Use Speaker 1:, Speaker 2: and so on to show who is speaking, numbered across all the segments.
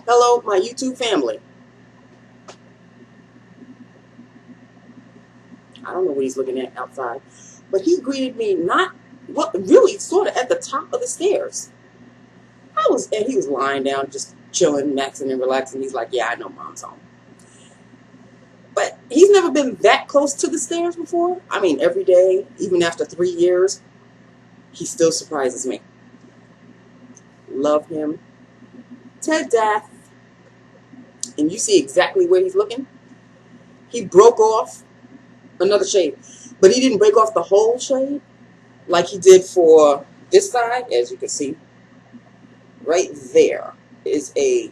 Speaker 1: Hello, my YouTube family. I don't know what he's looking at outside, but he greeted me not, well, really sort of at the top of the stairs. And he was lying down, just chilling, maxing and relaxing. He's like, yeah, I know mom's home. But he's never been that close to the stairs before. I mean, every day, even after 3 years, he still surprises me. Love him to death. And you see exactly where he's looking. He broke off another shade, but he didn't break off the whole shade like he did for this side. As you can see, right there is a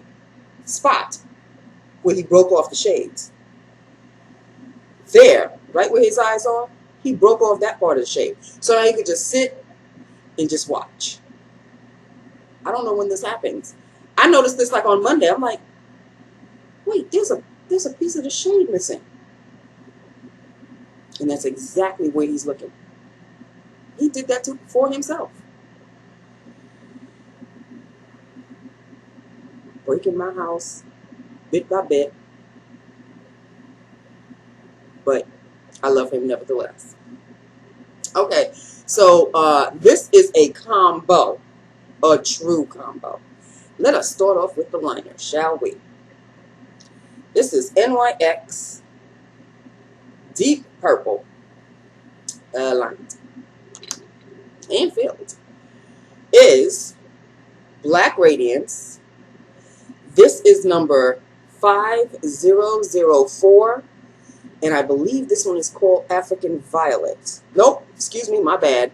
Speaker 1: spot where he broke off the shades. There, right where his eyes are, he broke off that part of the shade. So now you can just sit and just watch. I don't know when this happens. I noticed this like on Monday. I'm like, wait, there's a piece of the shade missing. And that's exactly where he's looking. He did that for himself. Breaking my house bit by bit. But I love him nevertheless. Okay, so this is a combo, a true combo. Let us start off with the liner, shall we? This is NYX Deep Purple lined and filled. Is Black Radiance. This is number 5004. And I believe this one is called African Violet. Nope, excuse me, my bad.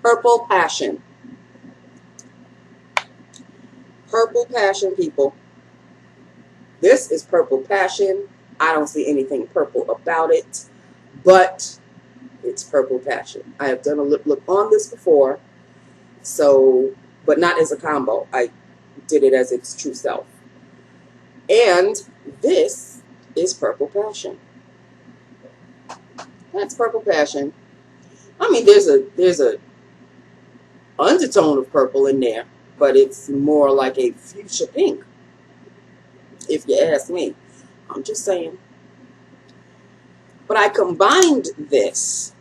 Speaker 1: Purple Passion. Purple Passion, people. This is Purple Passion. I don't see anything purple about it, but it's Purple Passion. I have done a lip look on this before, so, but not as a combo. I did it as its true self. And this is Purple Passion. That's Purple Passion. I mean, there's a undertone of purple in there, but it's more like a fuchsia pink, if you ask me. I'm just saying. But I combined this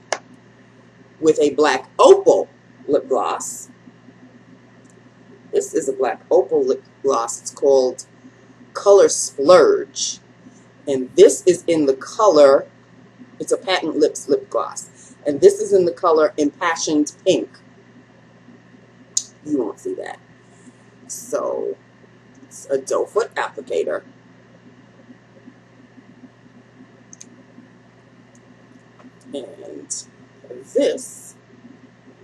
Speaker 1: with a black opal lip gloss. This is a black opal lip gloss. It's called Color Splurge. And this is in the color, it's a patent lips lip gloss. And this is in the color Impassioned Pink. You won't see that. So, it's a doe foot applicator. And this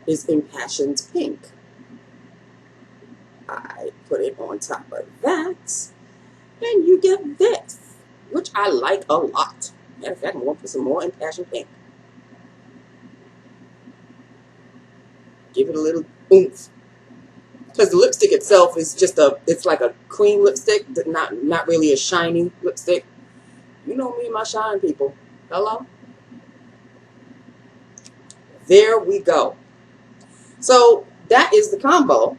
Speaker 1: is Impassioned Pink. I put it on top of that. And you get this, which I like a lot. Matter of fact, I'm going to put some more Impassioned Pink. Give it a little oomph. Because the lipstick itself is just it's like a cream lipstick, not really a shiny lipstick. You know me and my shine, people. Hello? There we go. So that is the combo.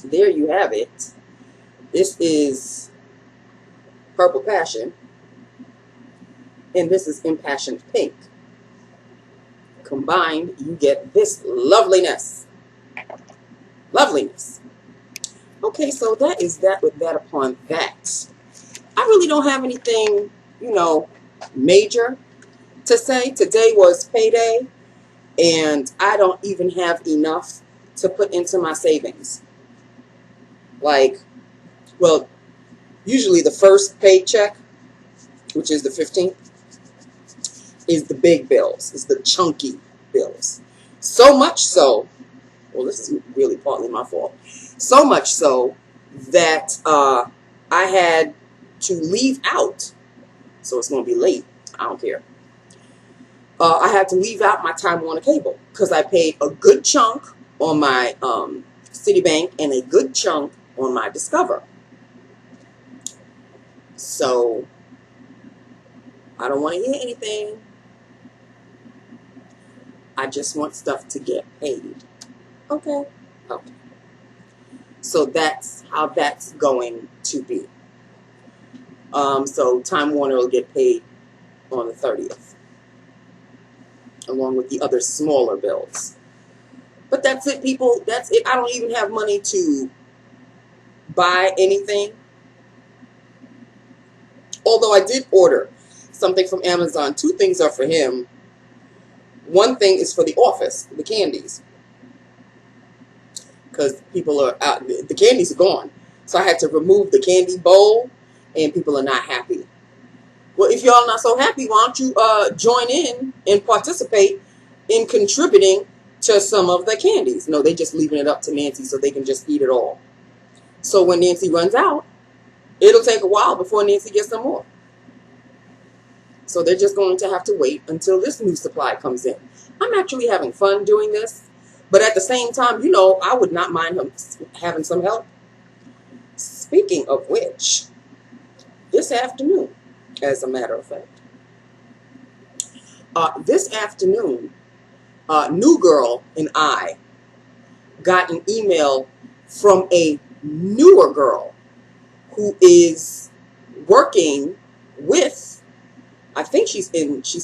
Speaker 1: There you have it. This is Purple Passion. And this is Impassioned Pink. Combined, you get this loveliness. Loveliness. Okay, so that is that with that upon that. I really don't have anything, major to say. Today was payday, and I don't even have enough to put into my savings. Like, well, usually the first paycheck, which is the 15th, is the big bills. It's the chunky bills. So much so, well, this is really partly my fault. So much so that I had to leave out. So it's going to be late. I don't care. I had to leave out my Time Warner cable because I paid a good chunk on my Citibank and a good chunk on my Discover. So I don't want to hear anything. I just want stuff to get paid. Okay. Okay. So that's how that's going to be. So Time Warner will get paid on the 30th, along with the other smaller bills. But that's it, people. That's it. I don't even have money to buy anything. Although I did order something from Amazon. 2 things are for him. One thing is for the office, the candies. Because people are out, the candies are gone. So I had to remove the candy bowl, and people are not happy. Well, if y'all not so happy, why don't you join in and participate in contributing to some of the candies? No, they just leaving it up to Nancy so they can just eat it all. So when Nancy runs out, it'll take a while before Nancy gets some more. So they're just going to have to wait until this new supply comes in. I'm actually having fun doing this. But at the same time, you know, I would not mind him having some help. Speaking of which, this afternoon, as a matter of fact, this afternoon, New Girl and I got an email from a newer girl who is working with, I think she's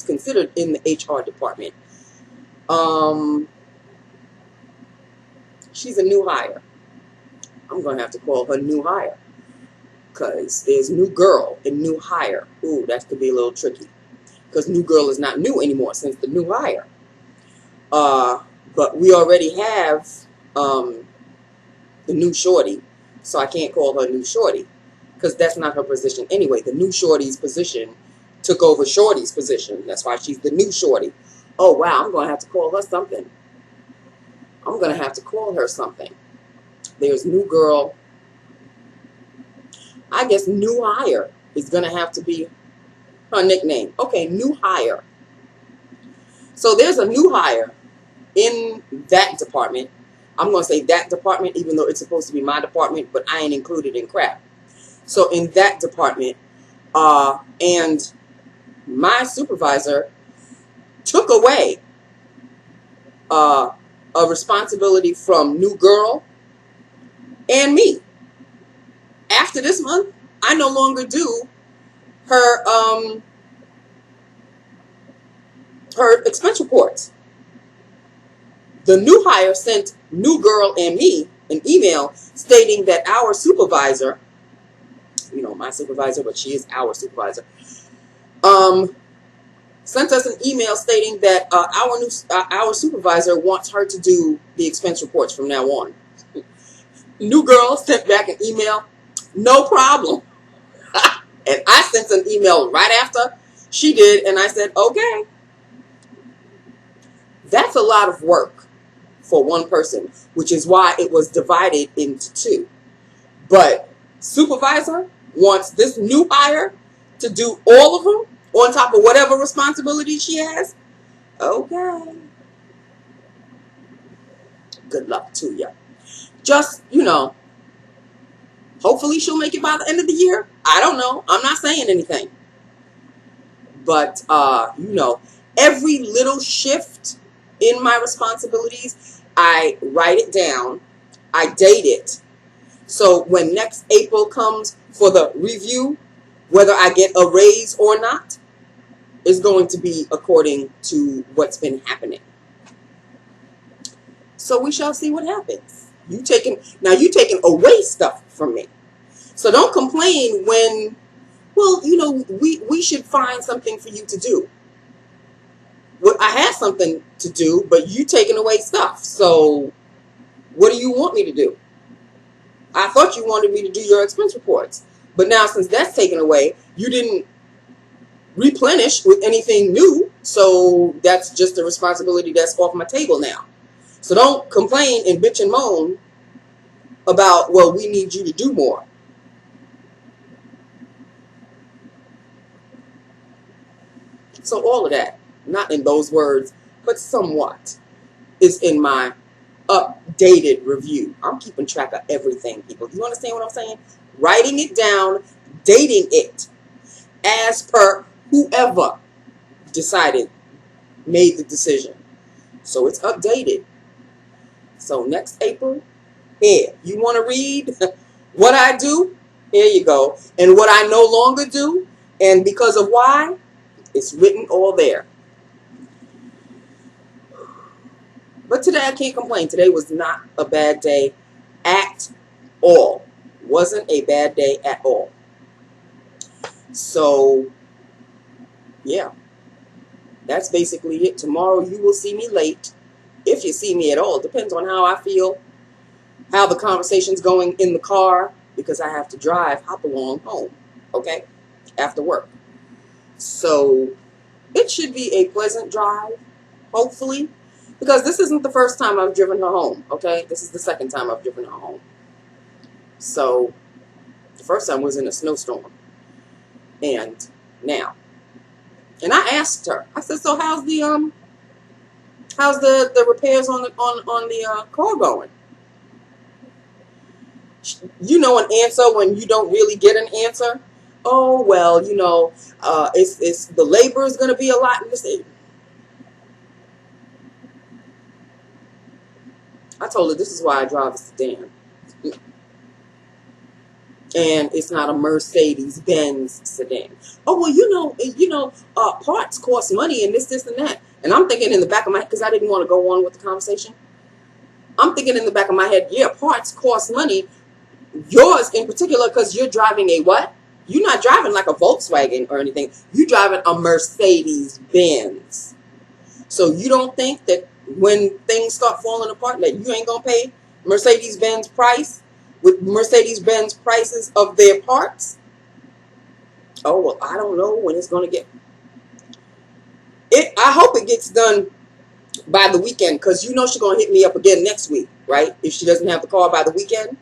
Speaker 1: considered in the HR department. She's a new hire. I'm going to have to call her new hire, because there's new girl and new hire. Ooh, that could be a little tricky, because new girl is not new anymore since the new hire. But we already have the new shorty, so I can't call her new shorty, because that's not her position anyway. The new shorty's position took over shorty's position. That's why she's the new shorty. Oh, wow, I'm going to have to call her something. I'm going to have to call her something. There's new girl. I guess new hire is going to have to be her nickname. Okay, new hire. So there's a new hire in that department. I'm going to say that department, even though it's supposed to be my department, but I ain't included in crap. So in that department, and my supervisor took away a responsibility from new girl and me. After this month, I no longer do her her expense reports. The new hire sent new girl and me an email stating that our supervisor, you know, my supervisor, but she is our supervisor, sent us an email stating that our supervisor wants her to do the expense reports from now on. New girl sent back an email, no problem. And I sent an email right after she did, and I said, okay. That's a lot of work for one person, which is why it was divided into 2. But supervisor wants this new hire to do all of them on top of whatever responsibility she has. Okay. Good luck to you. Just, you know, hopefully she'll make it by the end of the year. I don't know. I'm not saying anything. But, you know, every little shift in my responsibilities, I write it down. I date it. So when next April comes for the review, whether I get a raise or not, is going to be according to what's been happening. So we shall see what happens. You taking away stuff from me. So don't complain when, well, you know, we should find something for you to do. Well, I have something to do, but you taking away stuff. So what do you want me to do? I thought you wanted me to do your expense reports. But now since that's taken away, you didn't replenish with anything new. So that's just a responsibility that's off my table now. So don't complain and bitch and moan about, well, we need you to do more. So all of that, not in those words, but somewhat, is in my updated review. I'm keeping track of everything, people. You understand what I'm saying? Writing it down, dating it, as per whoever made the decision. So it's updated. So next April, Here, you want to read what I do? Here you go. And what I no longer do, and because of why, it's written all there. But today I can't complain. Today was not a bad day at all. Wasn't a bad day at all. So, yeah. That's basically it. Tomorrow you will see me late. If you see me at all. It depends on how I feel. How the conversation's going in the car. Because I have to hop along home. Okay? After work. So, it should be a pleasant drive. Hopefully. Because this isn't the first time I've driven her home. Okay? This is the second time I've driven her home. So, the first time was in a snowstorm. And now. And I asked her. I said, so how's the repairs on the car going? You know an answer when you don't really get an answer. Oh well, you know, it's the labor is going to be a lot. I told her this is why I drive a sedan, and it's not a Mercedes-Benz sedan. Oh well, you know, parts cost money, and this, and that. And I'm thinking in the back of my head, because I didn't want to go on with the conversation. I'm thinking in the back of my head, yeah, parts cost money. Yours in particular, because you're driving a what? You're not driving like a Volkswagen or anything. You're driving a Mercedes-Benz. So you don't think that when things start falling apart that you ain't going to pay Mercedes-Benz price with Mercedes-Benz prices of their parts? Oh, well, I don't know when it's going to get... I hope it gets done by the weekend, because you know she's going to hit me up again next week, right? If she doesn't have the car by the weekend.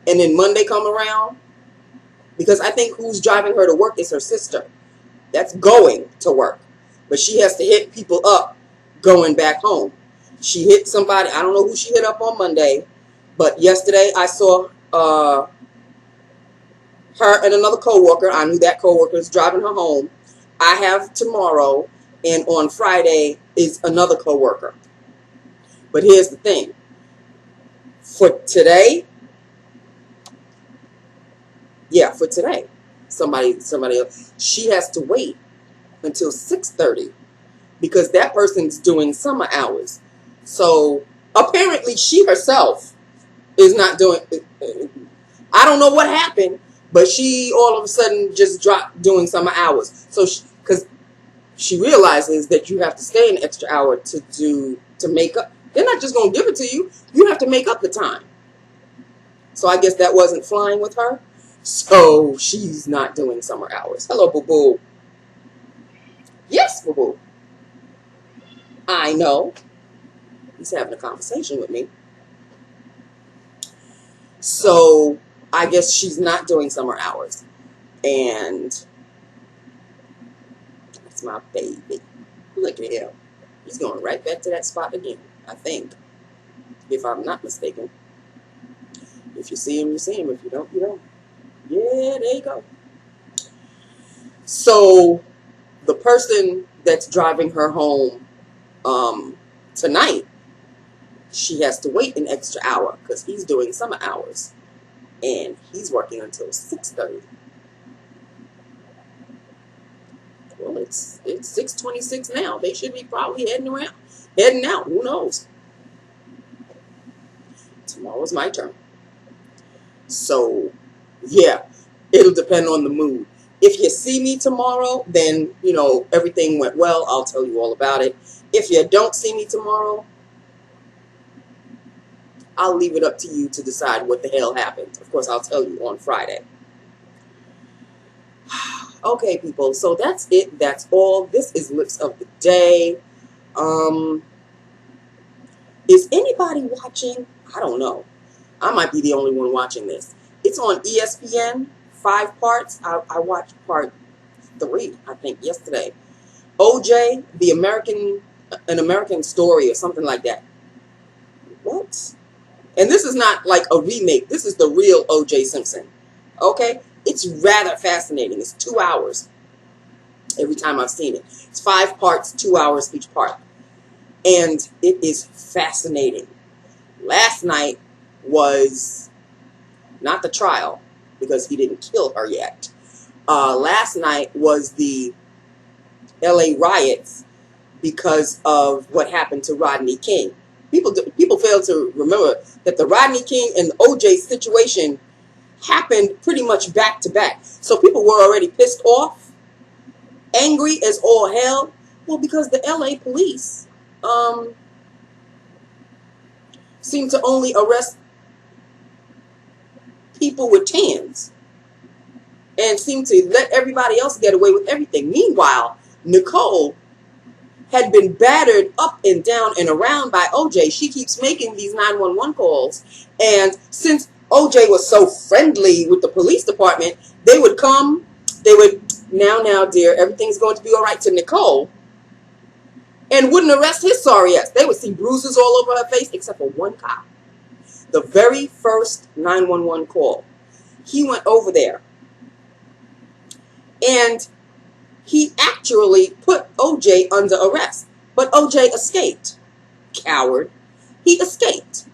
Speaker 1: And then Monday come around. Because I think who's driving her to work is her sister. That's going to work. But she has to hit people up going back home. She hit somebody. I don't know who she hit up on Monday. But yesterday I saw her and another coworker. I knew that coworker is driving her home. I have tomorrow. And on Friday is another coworker. But here's the thing. For today... Yeah, for today, somebody else, she has to wait until 6:30 because that person's doing summer hours. So apparently she herself is not doing, I don't know what happened, but she all of a sudden just dropped doing summer hours. So because she realizes that you have to stay an extra hour to make up. They're not just going to give it to you. You have to make up the time. So I guess that wasn't flying with her. So she's not doing summer hours. Hello, boo-boo. Yes, boo-boo. I know. He's having a conversation with me. So I guess she's not doing summer hours. And that's my baby. Look at him. He's going right back to that spot again, I think. If I'm not mistaken. If you see him, you see him. If you don't, you don't. Yeah, there you go. So the person that's driving her home tonight, she has to wait an extra hour because he's doing summer hours. And he's working until 6:30. Well, it's 6:26 now. They should be probably heading out. Who knows? Tomorrow's my turn. So, yeah, it'll depend on the mood. If you see me tomorrow, then, you know, everything went well. I'll tell you all about it. If you don't see me tomorrow, I'll leave it up to you to decide what the hell happened. Of course, I'll tell you on Friday. Okay, people, so that's it. That's all. This is Lips of the Day. Is anybody watching? I don't know. I might be the only one watching this. It's on ESPN, 5 parts. I watched part 3, I think, yesterday. OJ, an American Story or something like that. What? And this is not like a remake. This is the real OJ Simpson. Okay? It's rather fascinating. It's 2 hours every time I've seen it. It's 5 parts, 2 hours each part. And it is fascinating. Last night, was not the trial, because he didn't kill her yet. Last night was the LA riots because of what happened to Rodney King. People fail to remember that the Rodney King and the OJ situation happened pretty much back to back. So people were already pissed off, angry as all hell. Well, because the LA police seem to only arrest people with tans and seem to let everybody else get away with everything. Meanwhile, Nicole had been battered up and down and around by OJ. She keeps making these 911 calls. And since OJ was so friendly with the police department, they would come, now, dear, everything's going to be all right to Nicole, and wouldn't arrest his sorry ass. They would see bruises all over her face, except for one cop. The very first 911 call, he went over there, and he actually put OJ under arrest. But OJ escaped. Coward. He escaped.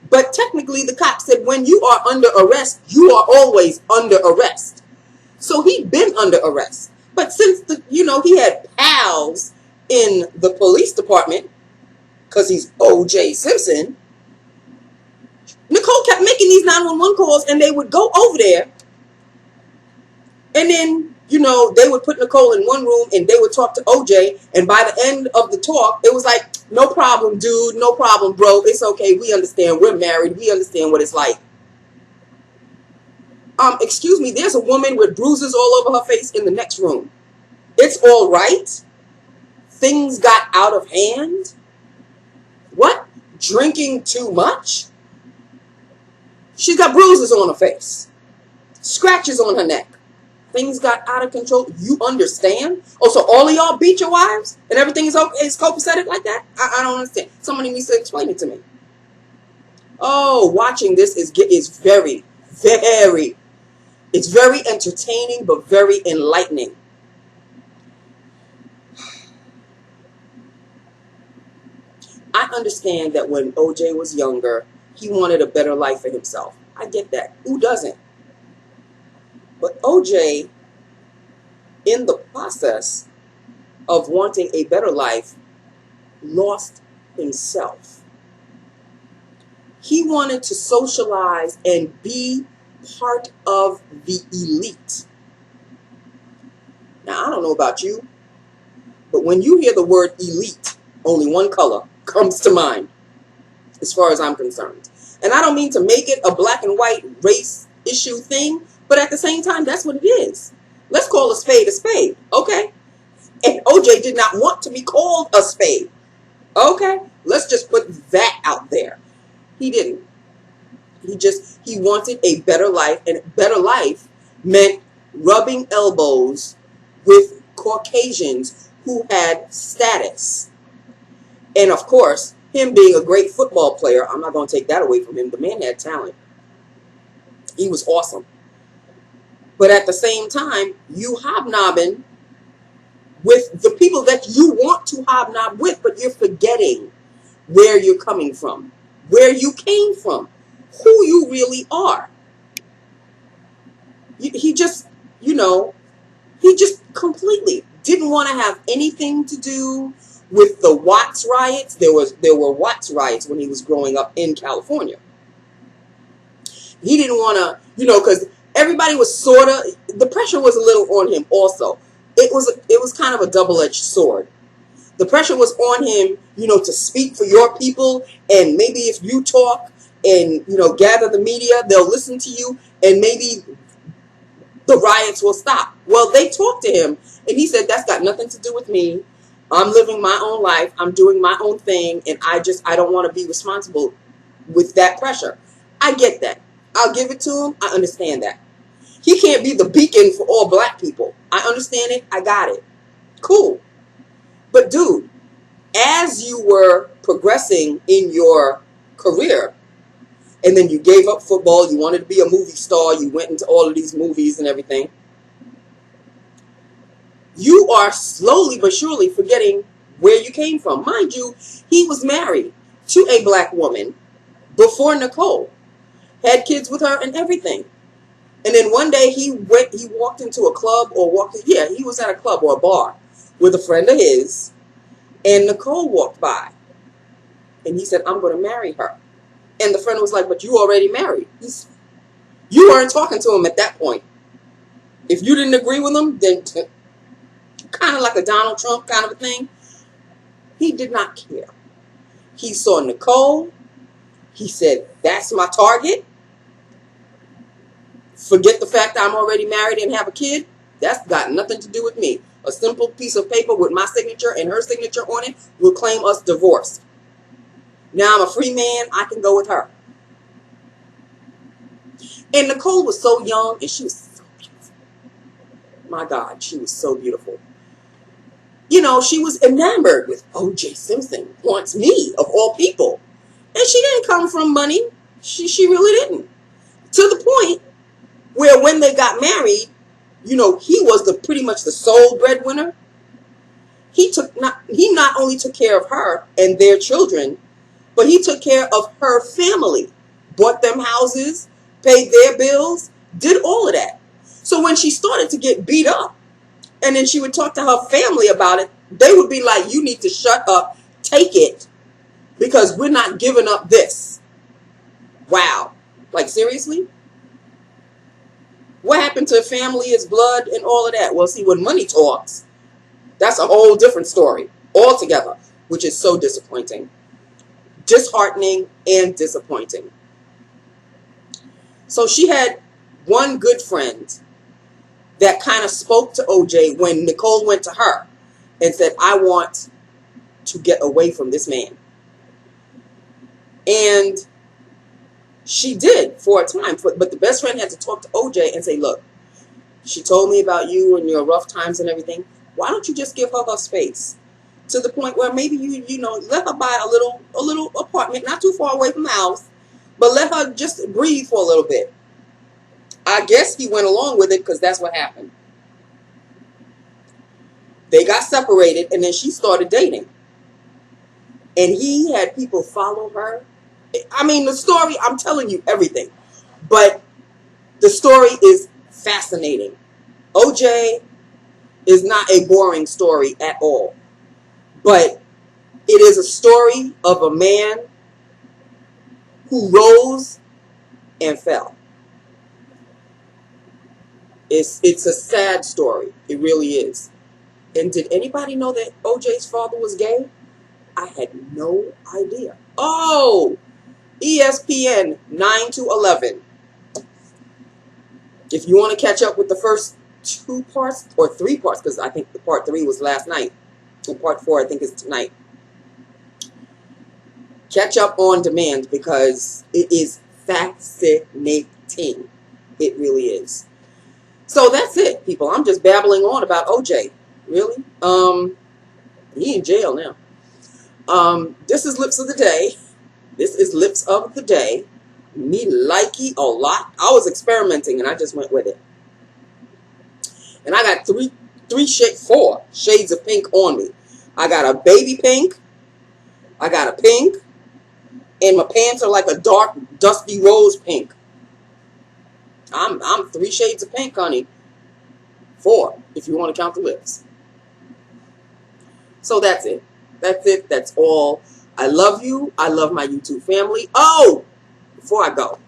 Speaker 1: But technically, the cop said, when you are under arrest, you are always under arrest. So he'd been under arrest. But since, he had pals in the police department, because he's O.J. Simpson, Nicole kept making these 911 calls, and they would go over there, and then, they would put Nicole in one room, and they would talk to OJ, and by the end of the talk, it was like, no problem, dude, no problem, bro, it's okay, we understand, we're married, we understand what it's like. Excuse me, there's a woman with bruises all over her face in the next room. It's all right? Things got out of hand? What? Drinking too much? She's got bruises on her face. Scratches on her neck. Things got out of control. You understand? Oh, so all of y'all beat your wives and everything is copacetic like that? I don't understand. Somebody needs to explain it to me. Oh, watching this is very, very, it's very entertaining, but very enlightening. I understand that when OJ was younger, he wanted a better life for himself. I get that. Who doesn't? But OJ, in the process of wanting a better life, lost himself. He wanted to socialize and be part of the elite. Now, I don't know about you, but when you hear the word elite, only one color comes to mind, as far as I'm concerned. And I don't mean to make it a black and white race issue thing, but at the same time, that's what it is. Let's call a spade, okay? And OJ did not want to be called a spade, okay? Let's just put that out there. He didn't. He wanted a better life, and better life meant rubbing elbows with Caucasians who had status. And of course, him being a great football player, I'm not going to take that away from him. The man had talent. He was awesome. But at the same time, you hobnobbing with the people that you want to hobnob with, but you're forgetting where you're coming from, where you came from, who you really are. He just completely didn't want to have anything to do with the Watts riots. There were Watts riots when he was growing up in California. He didn't want to, because everybody was the pressure was a little on him also. It was kind of a double-edged sword. The pressure was on him, to speak for your people, and maybe if you talk and, gather the media, they'll listen to you, and maybe the riots will stop. Well, they talked to him, and he said, that's got nothing to do with me. I'm living my own life. I'm doing my own thing, and I don't want to be responsible with that pressure. I get that. I'll give it to him. I understand that. He can't be the beacon for all black people. I understand it. I got it. Cool. But dude, as you were progressing in your career, and then you gave up football, you wanted to be a movie star, you went into all of these movies and everything, you are slowly but surely forgetting where you came from. Mind you, he was married to a black woman before Nicole, had kids with her and everything. And then one day he walked into a club he was at a club or a bar with a friend of his, and Nicole walked by. And he said, I'm going to marry her. And the friend was like, but you already married. You weren't talking to him at that point. If you didn't agree with him, then kind of like a Donald Trump kind of a thing. He did not care. He saw Nicole. He said, that's my target. Forget the fact that I'm already married and have a kid. That's got nothing to do with me. A simple piece of paper with my signature and her signature on it will claim us divorced. Now I'm a free man. I can go with her. And Nicole was so young, and she was so beautiful. My God, she was so beautiful. You know, she was enamored with O.J. Simpson wants me, of all people. And she didn't come from money. She really didn't. To the point where when they got married, you know, he was pretty much the sole breadwinner. He not only took care of her and their children, but he took care of her family, bought them houses, paid their bills, did all of that. So when she started to get beat up, and then she would talk to her family about it, they would be like, you need to shut up, take it, because we're not giving up this. Wow. Like, seriously? What happened to family is blood and all of that? Well, see, when money talks, that's a whole different story altogether, which is so disappointing. Disheartening and disappointing. So she had one good friend that kind of spoke to OJ when Nicole went to her and said, I want to get away from this man. And she did for a time, but the best friend had to talk to OJ and say, look, she told me about you and your rough times and everything. Why don't you just give her space? To the point where maybe you know, let her buy a little apartment, not too far away from the house, but let her just breathe for a little bit. I guess he went along with it because that's what happened. They got separated, and then she started dating. And he had people follow her. I mean, the story, I'm telling you everything. But the story is fascinating. OJ is not a boring story at all. But it is a story of a man who rose and fell. It's a sad story. It really is. And did anybody know that OJ's father was gay? I had no idea. Oh, ESPN 9 to 11. If you want to catch up with the first 2 parts or 3 parts, because I think the part 3 was last night, and part 4 I think is tonight. Catch up on demand because it is fascinating. It really is. So that's it, people. I'm just babbling on about OJ. Really? He in jail now. This is Lips of the Day. This is Lips of the Day. Me likey a lot. I was experimenting and I just went with it. And I got 4 shades of pink on me. I got a baby pink. I got a pink. And my pants are like a dark, dusty rose pink. I'm 3 shades of pink, honey. 4, if you want to count the lips. So that's it. That's it. That's all. I love you. I love my YouTube family. Oh, before I go,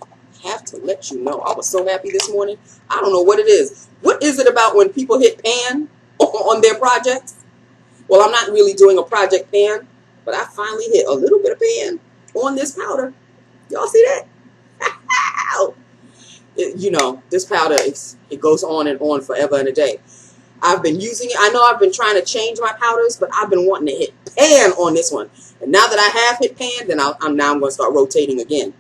Speaker 1: I have to let you know, I was so happy this morning. I don't know what it is. What is it about when people hit pan on their projects? Well, I'm not really doing a project pan, but I finally hit a little bit of pan on this powder. Y'all see that? You know, this powder, it goes on and on forever and a day. I've been using it. I know I've been trying to change my powders, but I've been wanting to hit pan on this one. And now that I have hit pan, then I'm going to start rotating again.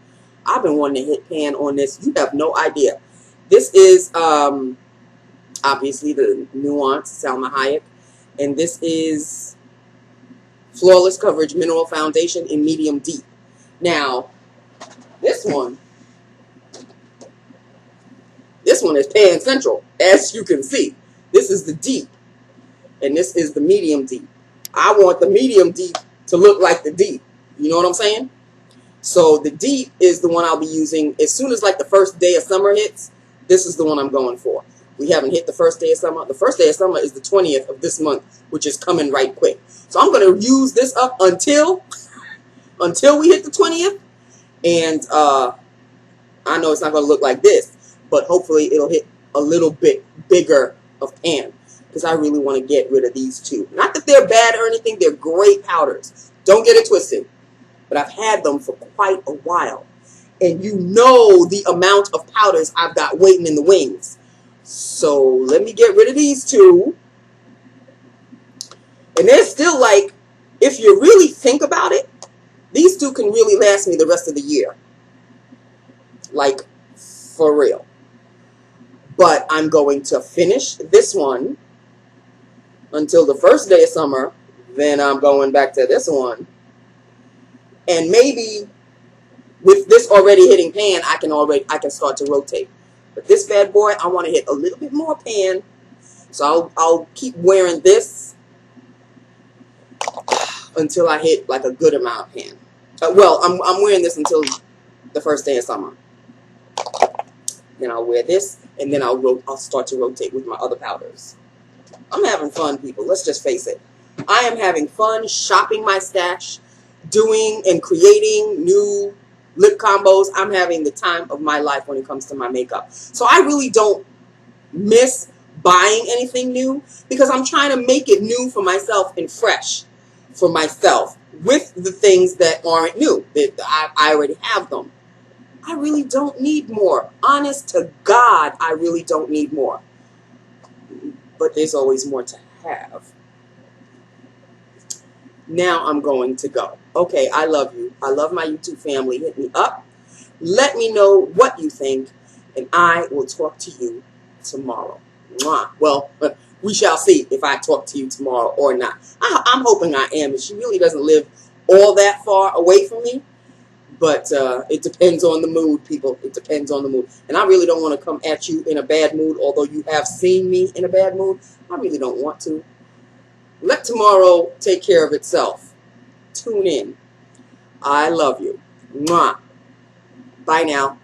Speaker 1: I've been wanting to hit pan on this. You have no idea. This is obviously the Nuance Salma Hayek, and this is Flawless Coverage Mineral Foundation in Medium Deep. Now, this one is pan central, as you can see. This is the deep, and this is the medium deep. I want the medium deep to look like the deep. You know what I'm saying? So the deep is the one I'll be using as soon as like the first day of summer hits. This is the one I'm going for. We haven't hit the first day of summer. The first day of summer is the 20th of this month, which is coming right quick. So I'm going to use this up until we hit the 20th. And I know it's not going to look like this, but hopefully it'll hit a little bit bigger of pan, because I really want to get rid of these two. Not that they're bad or anything. They're great powders. Don't get it twisted. But I've had them for quite a while. And you know the amount of powders I've got waiting in the wings. So let me get rid of these two. And they're still like, if you really think about it, these two can really last me the rest of the year. Like, for real. But I'm going to finish this one until the first day of summer. Then I'm going back to this one. And maybe with this already hitting pan, I can start to rotate. But this bad boy, I want to hit a little bit more pan. So I'll keep wearing this until I hit like a good amount of pan. Well, I'm wearing this until the first day of summer. Then I'll wear this, and then I'll start to rotate with my other powders. I'm having fun, people. Let's just face it. I am having fun shopping my stash, doing and creating new lip combos. I'm having the time of my life when it comes to my makeup. So I really don't miss buying anything new, because I'm trying to make it new for myself and fresh for myself with the things that aren't new. That I already have them. I really don't need more. Honest to God, I really don't need more. But there's always more to have. Now I'm going to go. Okay, I love you. I love my YouTube family. Hit me up. Let me know what you think, and I will talk to you tomorrow. Mwah. Well, we shall see if I talk to you tomorrow or not. I'm hoping I am. She really doesn't live all that far away from me. But it depends on the mood, people. It depends on the mood. And I really don't want to come at you in a bad mood, although you have seen me in a bad mood. I really don't want to. Let tomorrow take care of itself. Tune in. I love you. Mwah. Bye now.